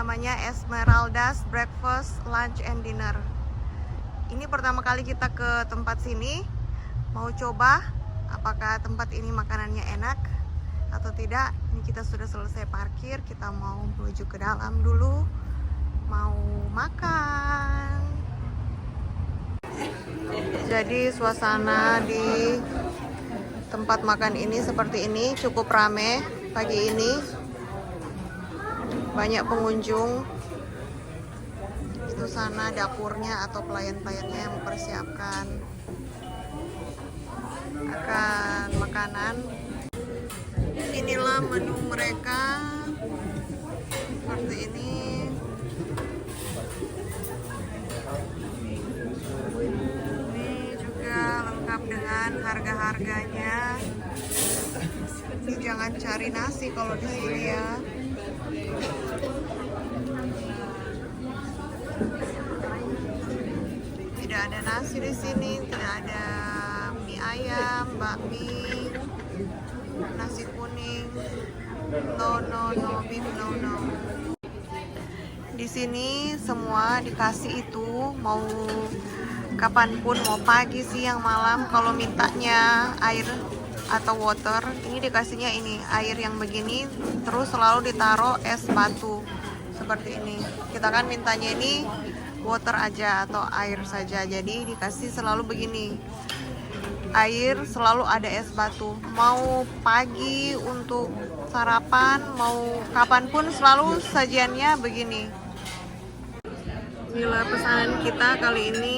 namanya Esmeralda's Breakfast, Lunch and Dinner. Ini pertama kali kita ke tempat sini. Mau coba apakah tempat ini makanannya enak atau tidak. Ini kita sudah selesai parkir, kita mau menuju ke dalam dulu, mau makan. Jadi suasana di tempat makan ini seperti ini, cukup rame pagi ini, banyak pengunjung. Itu sana dapurnya atau pelayan-pelayannya yang mempersiapkan akan makanan. Inilah menu mereka seperti ini. Ini juga lengkap dengan harga-harganya. Ini jangan cari nasi kalau di sini ya. Tidak ada nasi di sini, tidak ada mie ayam, bakmi, nasi kuning, no, beef no. Di sini semua dikasih itu, mau kapanpun, mau pagi, siang, malam. Kalau mintanya air atau water, ini dikasihnya ini air yang begini, terus selalu ditaruh es batu seperti ini. Kita kan mintanya ini water aja atau air saja, jadi dikasih selalu begini. Air selalu ada es batu, mau pagi untuk sarapan, mau kapanpun selalu sajiannya begini. Inilah pesanan kita kali ini,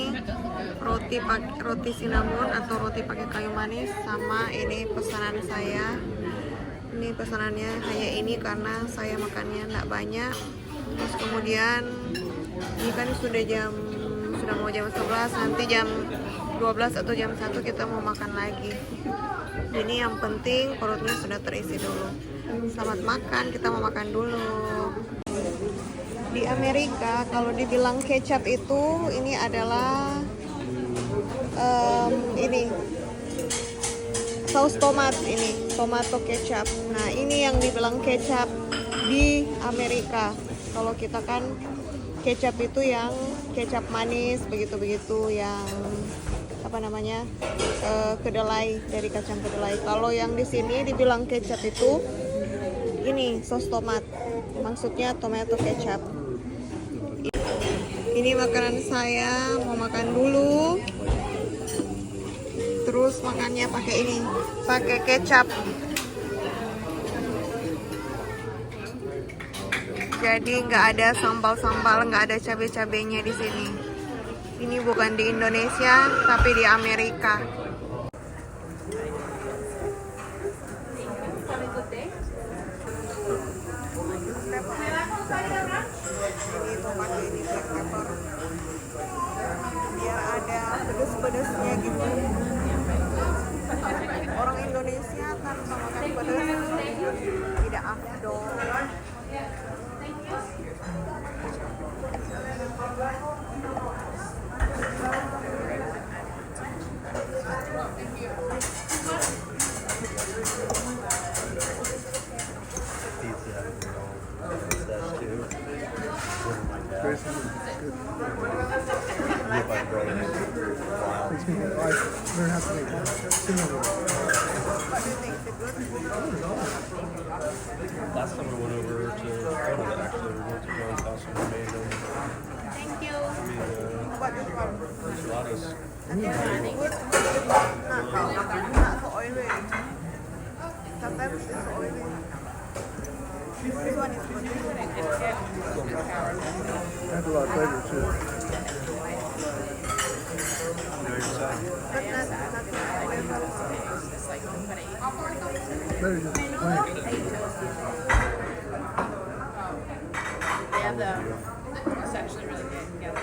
roti cinnamon atau roti pakai kayu manis, sama ini pesanan saya. Ini pesanannya hanya ini karena saya makannya enggak banyak. Terus kemudian ini kan sudah mau jam 11, nanti jam 12 atau jam 1 kita mau makan lagi. Ini yang penting perutnya sudah terisi dulu. Selamat makan, kita mau makan dulu. Di Amerika kalau dibilang kecap itu, ini adalah ini saus tomat, ini tomato kecap. Nah ini yang dibilang kecap di Amerika. Kalau kita kan kecap itu yang kecap manis begitu-begitu, yang apa namanya, kedelai, dari kacang kedelai. Kalau yang di sini dibilang kecap itu ini saus tomat, maksudnya tomato kecap. Ini makanan saya, mau makan dulu. Terus makannya pakai ini, pakai kecap. Jadi nggak ada sambal-sambal, nggak ada cabai-cabainya di sini. Ini bukan di Indonesia, tapi di Amerika. Ini tomatnya, ini black pepper. Biar ada pedes-pedesnya gitu. Orang Indonesia tanpa makan pedas tidak afdol. Last time we went over to Florida, actually, we went to John's house and we made them. Thank you. What enchiladas. Not so oily. Sometimes it's so oily. This one is good. Has a lot of flavor too. But not Better just plain. They have it's actually really good.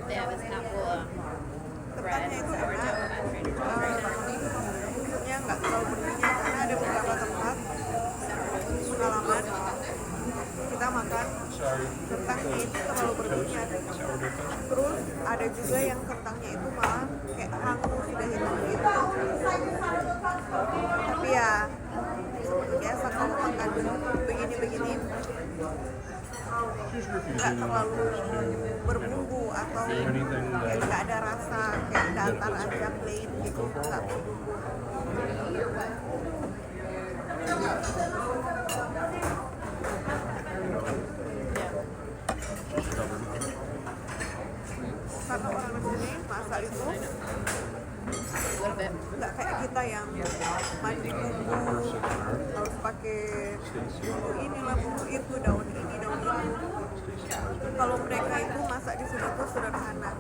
They have this apple bread, sourdough at Trader Joe's right now. Maksudnya nggak terlalu berminyak karena ada beberapa tempat pengalaman kita makan kentangnya itu terlalu berminyak. Terus ada juga yang kentangnya itu malah kayak hangus, sudah hitam gitu. Tapi ya seperti biasa kalau makan begini-begini nggak terlalu berbumbu atau kayak nggak ada rasa, kayak datar aja plain gitu, nggak berbumbu. Karena orang di sini masak itu nggak kayak kita yang mandi bumbu harus pakai bumbu inilah bumbu itu, daun ini daun itu. Kalau mereka itu masak di sini tuh sederhana,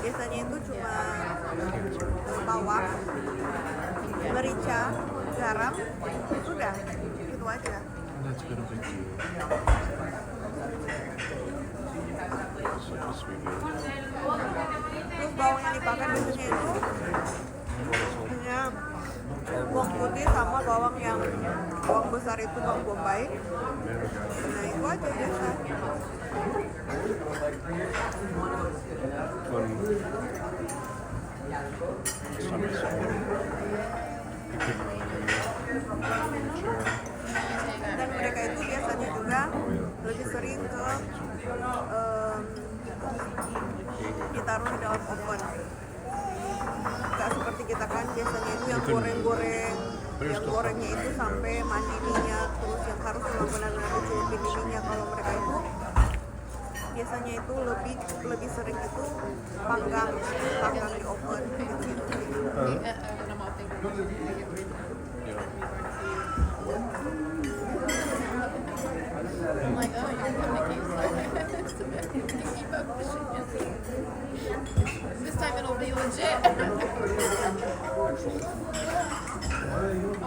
biasanya itu cuma bawang, merica, garam, sudah itu aja. That's been a big deal. Such a sweet meal. Terus bawang yang dipakai biasanya itu hanya bawang putih sama bawang besar itu bawang bombay. Nah itu aja biasa. Funny. Last time I saw him, he couldn't really move. Chair. Dan mereka itu biasanya juga lebih sering ke ditaruh di dalam oven. Gak seperti kita kan biasanya itu yang goreng-goreng, yang gorengnya itu sampai mandi minyak, terus yang harus benar-benar dicelupin di minyak. Kalau mereka itu biasanya itu lebih sering itu panggang di oven gitu. I'm like, oh, you're from the case. It's a bit, you can keep up with shit. This time it'll be legit. I'll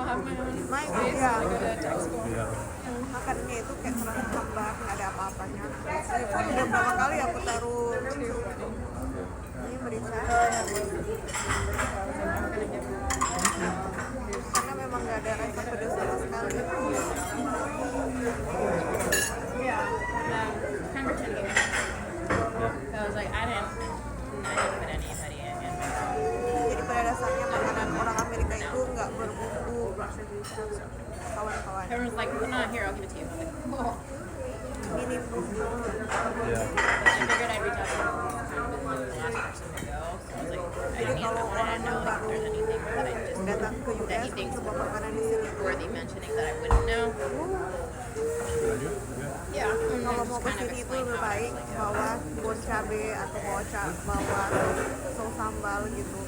have my own Nah itu space, ya, like a textbook. Yeah. makannya itu kayak terasa hambar, nggak ada apa-apanya. Ini pun udah berapa kali aku taruh ini merica. Karena memang nggak ada rasa pedas sama sekali. Pemberton gave me that. I was like, I didn't put anybody in. Jadi pada dasarnya makanan orang Amerika itu nggak berbumbu, kawan-kawan. Everyone's like, well, not here, I'll give it to you. I'm like, cool. Minim bumbu. Yeah. I figured I'd reach out to the last person to go. So I was like, I Jadi didn't kalau even want to orang know yang if baru there's anything that I just datang ke that US he thinks coba makanan di sini itu, worthy mentioning that I wouldn't know. Good idea. Yeah. Yeah. And kalau then mau just ke kind of sini itu explain lebih how baik it's like, bawa bos cabe atau bawa saus sambal gitu.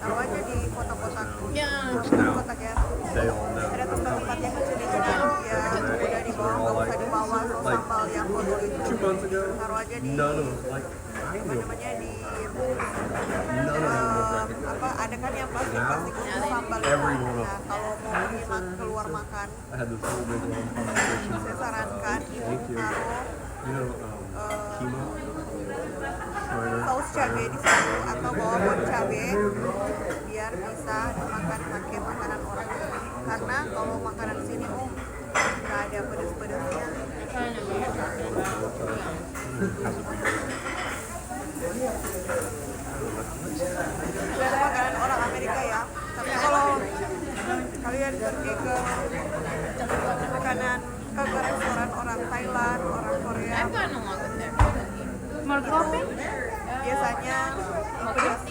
Taruh aja di kotak-kotak. Yeah. Kotak ya. They all know. Ada tempat-tempat yang kecil-kecil ya udah di bawah, nggak usah dibawa saus sambal yang botol itu. 2 months ago, Taruh aja di none of them, like, I apa knew namanya di none of them was recognized. apa ada kan yang plastik untuk sambal itu. Every one of Nah kalau mau pergi keluar makan, I had this whole big long conversation. saya sarankan Thank you. taruh You know, Kima Schneider. saus cabe di situ atau bawa bon cabe biar bisa dimakan pakai makanan orang sini. Karena kalau makanan sini nggak ada pedas-pedasnya. I know what you're talking about. Ada makanan orang Amerika ya. Tapi kalau kalian pergi ke makanan ke restoran orang Thailand, orang Korea, I've gotten along with them. itu biasanya pedas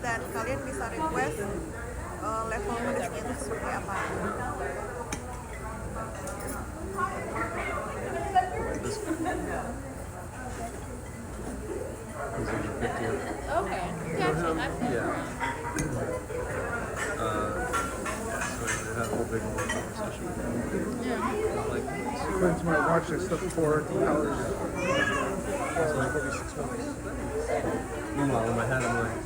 dan kalian bisa request level pedasnya itu seperti apa. This is your 50th. Okay. Yeah, actually, I've been Yeah. So they had a whole big long conversation. Yeah. Like, Went to my watch this stuff for hours. it's like 46 months. Meanwhile, in my head, I'm like,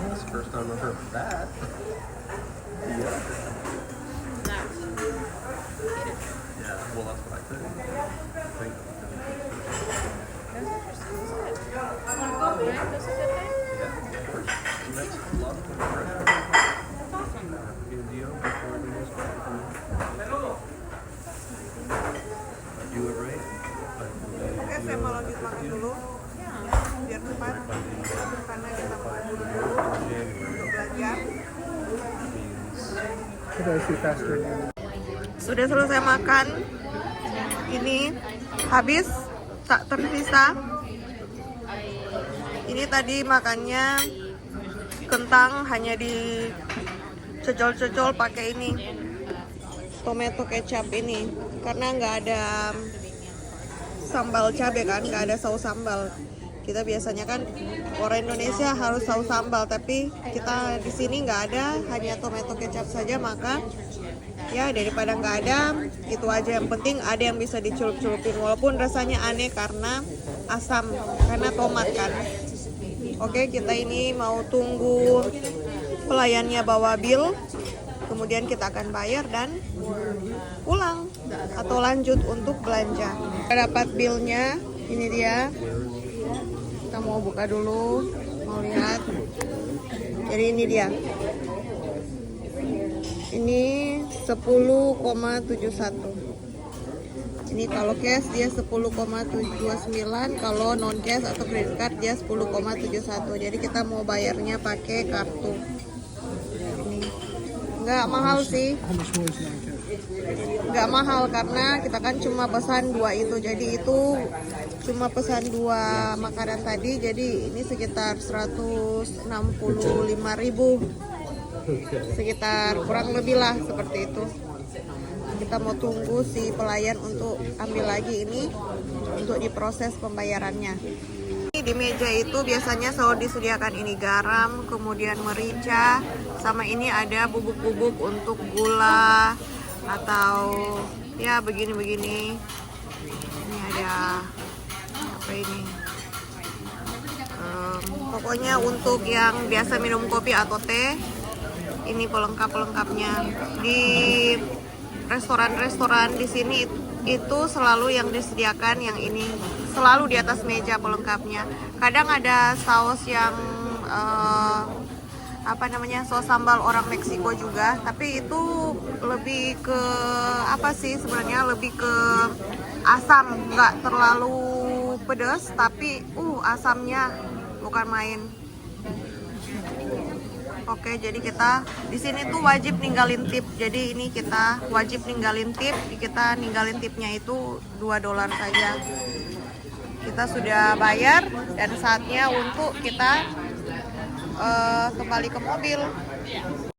that's the first time I've heard that. Yeah. That's Yeah, well, that's what I think. interesting. This is good. Want to go back? This is a good thing? Yeah, of course. It makes a lot of difference. That's awesome. Get a deal before we lose do it right. Oke, saya mau lanjut makan dulu Yeah. biar cepat karena kita mau buru-buru untuk belajar. What did I say faster? Sudah selesai makan Ini habis tak tersisa. Ini tadi makannya kentang hanya dicocol-cocol pakai ini tomato kecap ini karena nggak ada sambal cabai kan, nggak ada saus sambal. Kita biasanya kan orang Indonesia harus saus sambal, tapi kita di sini nggak ada, hanya tomato kecap saja. Maka ya daripada nggak ada, itu aja. Yang penting ada yang bisa dicelup-celupin, walaupun rasanya aneh karena asam, karena tomat kan. Oke, kita ini mau tunggu pelayannya bawa bill, kemudian kita akan bayar dan pulang atau lanjut untuk belanja. Kita dapat billnya, ini dia. Kita mau buka dulu, mau lihat. Jadi ini dia. Ini 10,71. Ini kalau cash dia 10,79, kalau non cash atau credit card dia 10,71. Jadi kita mau bayarnya pakai kartu. Ini nggak mahal sih. How much more is non-cash? Nggak mahal karena kita kan cuma pesan 2 itu, jadi itu cuma pesan 2 makanan tadi, jadi ini sekitar 165.000, sekitar kurang lebih lah seperti itu. Kita mau tunggu si pelayan untuk ambil lagi ini untuk diproses pembayarannya. Di meja itu biasanya selalu disediakan ini garam, kemudian merica, sama ini ada bubuk-bubuk untuk gula atau ya begini-begini. Ini ada apa ini? Pokoknya untuk yang biasa minum kopi atau teh, ini pelengkap-pelengkapnya. Di restoran-restoran di sini itu selalu yang disediakan yang ini, selalu di atas meja pelengkapnya. Kadang ada saus yang apa namanya, saus sambal orang Meksiko juga, tapi itu lebih ke apa sih sebenarnya, lebih ke asam, nggak terlalu pedas, tapi asamnya bukan main. Oke, jadi kita di sini tuh wajib ninggalin tip. Jadi ini kita wajib ninggalin tip. Kita ninggalin tipnya itu $2 saja. Kita sudah bayar dan saatnya untuk kita kembali ke mobil.